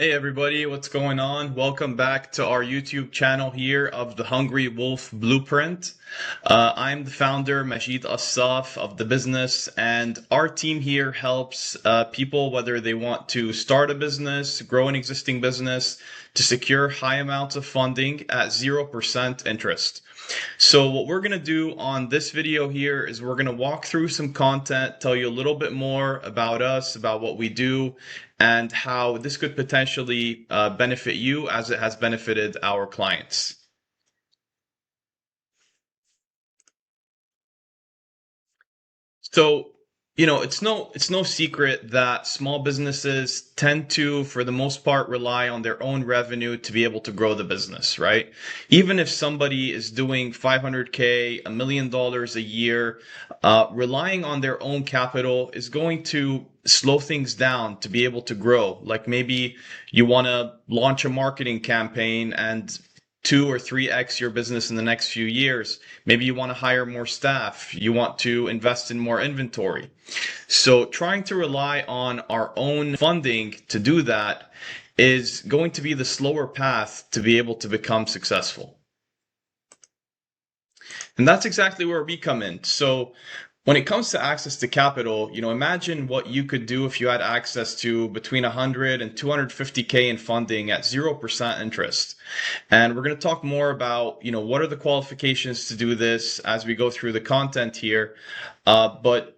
Hey everybody, what's going on? Welcome back to our YouTube channel here of the Hungry Wolf Blueprint. I'm the founder, Majid Assaf, of the business, and our team here helps people, whether they want to start a business, grow an existing business, to secure high amounts of funding at 0% interest. So what we're going to do on this video here is we're going to walk through some content, tell you a little bit more about us, about what we do, and how this could potentially benefit you as it has benefited our clients. So, it's no secret that small businesses tend to, for the most part, rely on their own revenue to be able to grow the business, right? Even if somebody is doing 500K, $1 million a year, relying on their own capital is going to slow things down to be able to grow. Like maybe you want to launch a marketing campaign and 2 or 3x your business in the next few years. Maybe you want to hire more staff. You want to invest in more inventory. So trying to rely on our own funding to do that is going to be the slower path to be able to become successful. And that's exactly where we come in. So when it comes to access to capital, imagine what you could do if you had access to between 100 and 250K in funding at 0% interest. And we're going to talk more about, what are the qualifications to do this as we go through the content here. But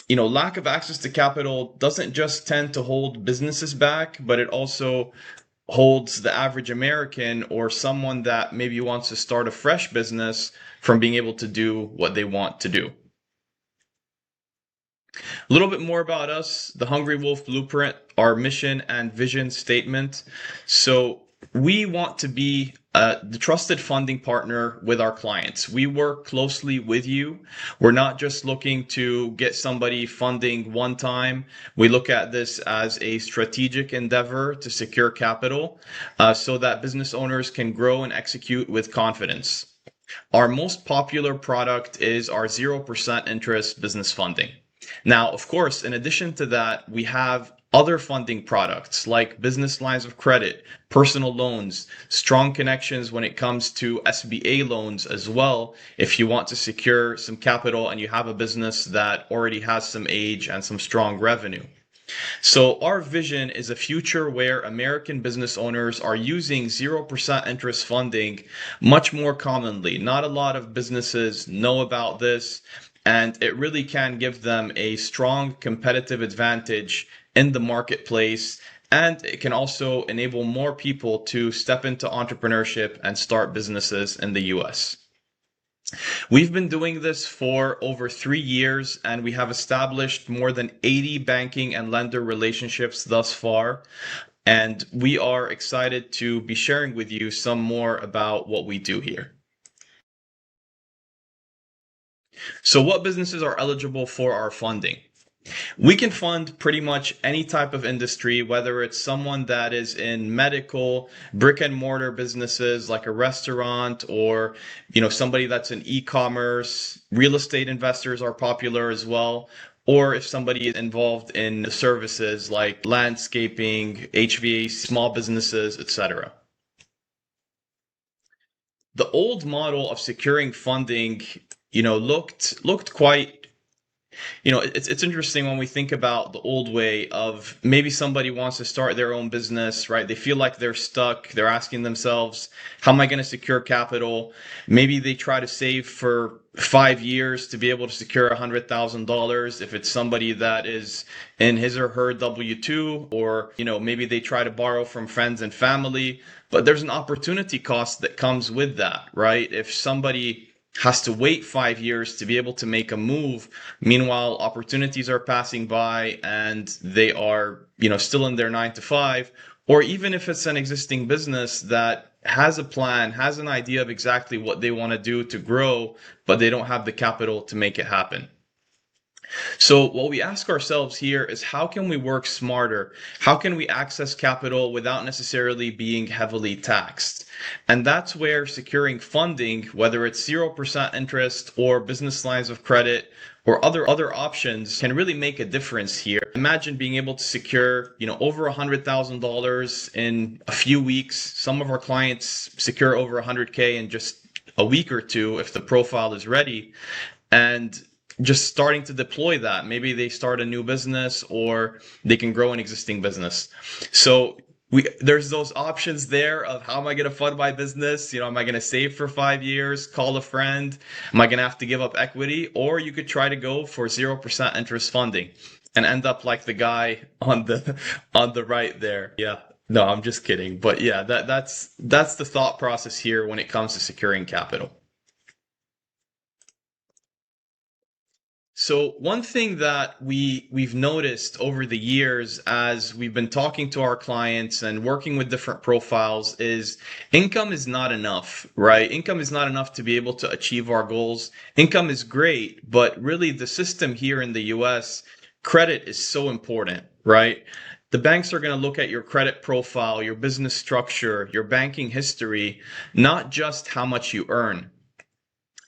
lack of access to capital doesn't just tend to hold businesses back, but it also holds the average American or someone that maybe wants to start a fresh business from being able to do what they want to do. A little bit more about us, the Hungry Wolf Blueprint, our mission and vision statement. So we want to be the trusted funding partner with our clients. We work closely with you. We're not just looking to get somebody funding one time. We look at this as a strategic endeavor to secure capital so that business owners can grow and execute with confidence. Our most popular product is our 0% interest business funding. Now, of course, in addition to that, we have other funding products like business lines of credit, personal loans, strong connections when it comes to SBA loans as well, if you want to secure some capital and you have a business that already has some age and some strong revenue. So our vision is a future where American business owners are using 0% interest funding much more commonly. Not a lot of businesses know about this, and it really can give them a strong competitive advantage in the marketplace. And it can also enable more people to step into entrepreneurship and start businesses in the US. We've been doing this for over 3 years, and we have established more than 80 banking and lender relationships thus far. And we are excited to be sharing with you some more about what we do here. So what businesses are eligible for our funding? We can fund pretty much any type of industry, whether it's someone that is in medical, brick and mortar businesses like a restaurant, or somebody that's in e-commerce. Real estate investors are popular as well. Or if somebody is involved in services like landscaping, HVAC, small businesses, etc. The old model of securing funding, looked quite it's interesting when we think about the old way of maybe somebody wants to start their own business, right? They feel like they're stuck. They're asking themselves, how am I going to secure capital? Maybe they try to save for 5 years to be able to secure $100,000 if it's somebody that is in his or her W-2, or, maybe they try to borrow from friends and family. But there's an opportunity cost that comes with that, right? If somebody has to wait 5 years to be able to make a move. Meanwhile, opportunities are passing by and they are, still in their 9 to 5. Or even if it's an existing business that has a plan, has an idea of exactly what they want to do to grow, but they don't have the capital to make it happen. So what we ask ourselves here is, how can we work smarter? How can we access capital without necessarily being heavily taxed? And that's where securing funding, whether it's 0% interest or business lines of credit or other options can really make a difference here. Imagine being able to secure, over $100,000 in a few weeks. Some of our clients secure over 100K in just a week or two if the profile is ready, and just starting to deploy that. Maybe they start a new business or they can grow an existing business. So there's those options there of how am I going to fund my business? Am I going to save for 5 years, call a friend? Am I going to have to give up equity? Or you could try to go for 0% interest funding and end up like the guy on the right there. Yeah. No, I'm just kidding. But yeah, that's the thought process here when it comes to securing capital. So one thing that we've noticed over the years as we've been talking to our clients and working with different profiles is income is not enough, right? Income is not enough to be able to achieve our goals. Income is great, but really the system here in the US, credit is so important, right? The banks are going to look at your credit profile, your business structure, your banking history, not just how much you earn.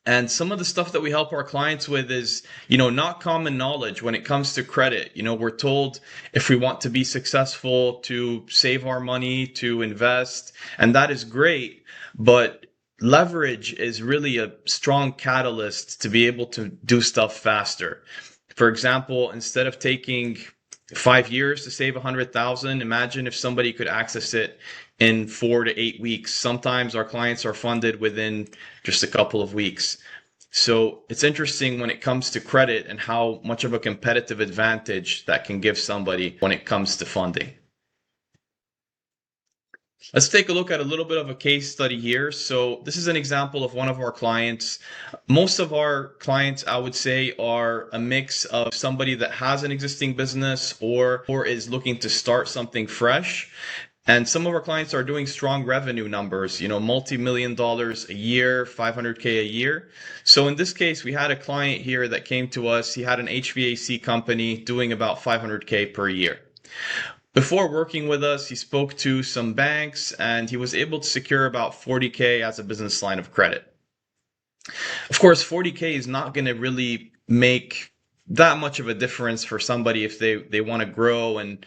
And some of the stuff that we help our clients with is, not common knowledge when it comes to credit. We're told if we want to be successful to save our money, to invest, and that is great. But leverage is really a strong catalyst to be able to do stuff faster. For example, instead of taking 5 years to save 100,000, imagine if somebody could access it in 4 to 8 weeks. Sometimes our clients are funded within just a couple of weeks. So it's interesting when it comes to credit and how much of a competitive advantage that can give somebody when it comes to funding. Let's take a look at a little bit of a case study here. So this is an example of one of our clients. Most of our clients, I would say, are a mix of somebody that has an existing business or is looking to start something fresh. And some of our clients are doing strong revenue numbers, multi-million dollars a year, 500K a year. So in this case, we had a client here that came to us. He had an HVAC company doing about 500K per year. Before working with us, he spoke to some banks and he was able to secure about 40K as a business line of credit. Of course, 40K is not going to really make that much of a difference for somebody if they want to grow and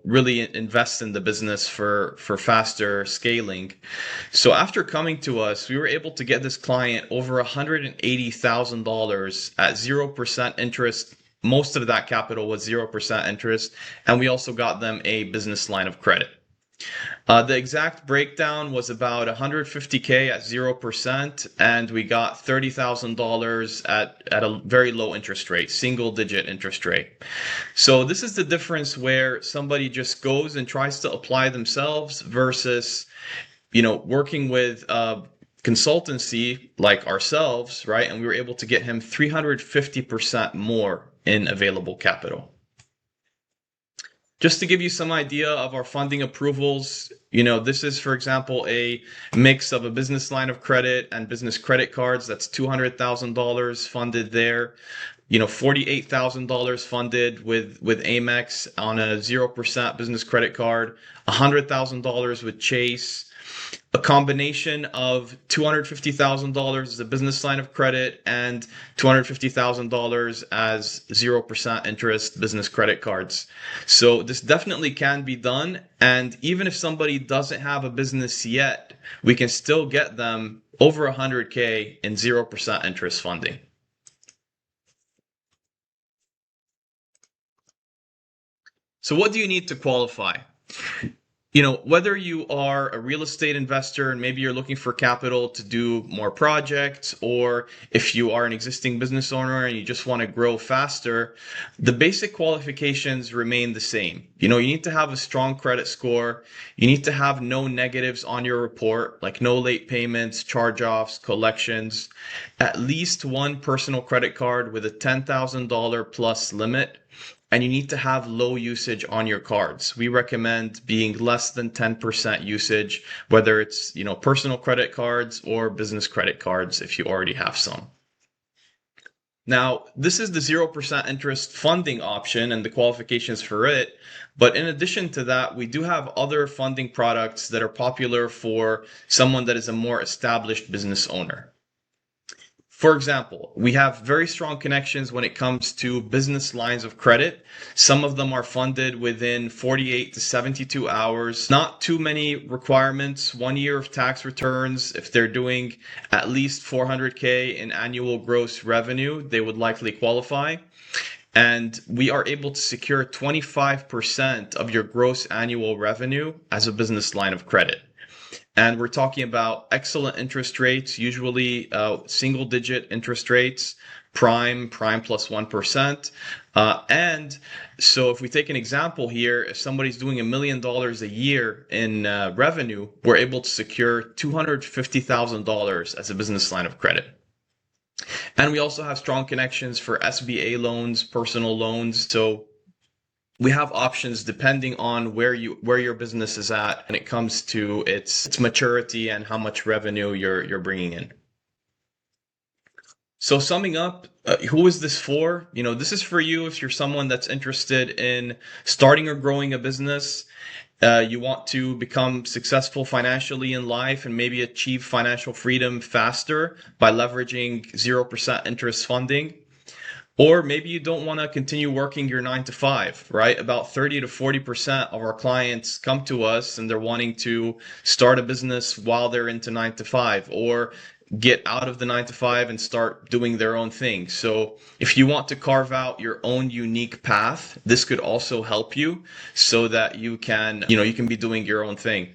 really invest in the business for faster scaling. So after coming to us, we were able to get this client over $180,000 at 0% interest. Most of that capital was 0% interest, and we also got them a business line of credit. The exact breakdown was about 150K at 0%, and we got $30,000 at a very low interest rate, single digit interest rate. So this is the difference where somebody just goes and tries to apply themselves versus, working with consultancy like ourselves, right? And we were able to get him 350% more in available capital. Just to give you some idea of our funding approvals, this is, for example, a mix of a business line of credit and business credit cards. That's $200,000 funded there. $48,000 funded with AMEX on a 0% business credit card, $100,000 with Chase. A combination of $250,000 as a business line of credit and $250,000 as 0% interest business credit cards. So this definitely can be done. And even if somebody doesn't have a business yet, we can still get them over 100K in 0% interest funding. So what do you need to qualify? Whether you are a real estate investor and maybe you're looking for capital to do more projects, or if you are an existing business owner and you just want to grow faster, the basic qualifications remain the same. You need to have a strong credit score. You need to have no negatives on your report, like no late payments, charge-offs, collections, at least one personal credit card with a $10,000 plus limit. And you need to have low usage on your cards. We recommend being less than 10% usage, whether it's, personal credit cards or business credit cards if you already have some. Now, this is the 0% interest funding option and the qualifications for it. But in addition to that, we do have other funding products that are popular for someone that is a more established business owner. For example, we have very strong connections when it comes to business lines of credit. Some of them are funded within 48 to 72 hours. Not too many requirements. 1 year of tax returns. If they're doing at least 400K in annual gross revenue, they would likely qualify. And we are able to secure 25% of your gross annual revenue as a business line of credit. And we're talking about excellent interest rates, usually single digit interest rates, prime plus 1%. And so if we take an example here, if somebody's doing $1 million a year in revenue, we're able to secure $250,000 as a business line of credit. And we also have strong connections for SBA loans, personal loans. So we have options depending on where your business is at when it comes to its maturity and how much revenue you're bringing in. So summing up, who is this for? This is for you if you're someone that's interested in starting or growing a business. You want to become successful financially in life and maybe achieve financial freedom faster by leveraging 0% interest funding. Or maybe you don't want to continue working your 9 to 5, right? About 30 to 40% of our clients come to us and they're wanting to start a business while they're into 9 to 5 or get out of the 9 to 5 and start doing their own thing. So if you want to carve out your own unique path, this could also help you so that you can be doing your own thing.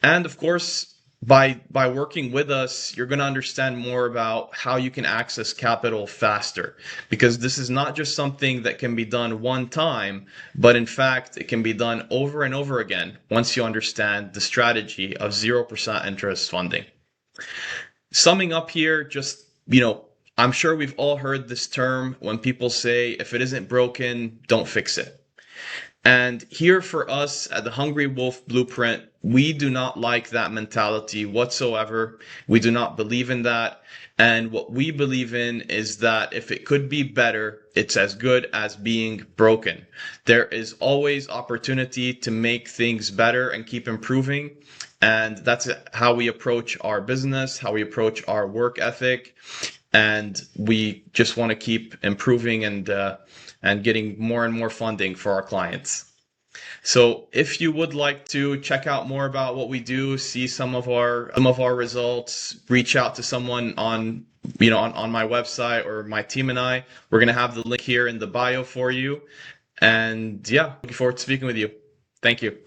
And of course, by working with us, you're going to understand more about how you can access capital faster, because this is not just something that can be done one time, but in fact, it can be done over and over again once you understand the strategy of 0% interest funding. Summing up here, just, I'm sure we've all heard this term when people say, if it isn't broken, don't fix it. And here for us at the Hungry Wolf Blueprint, we do not like that mentality whatsoever. We do not believe in that. And what we believe in is that if it could be better, it's as good as being broken. There is always opportunity to make things better and keep improving. And that's how we approach our business, how we approach our work ethic. And we just want to keep improving and getting more and more funding for our clients. So if you would like to check out more about what we do, see some of our results, reach out to someone on my website or my team and I. We're going to have the link here in the bio for you. And yeah, looking forward to speaking with you. Thank you.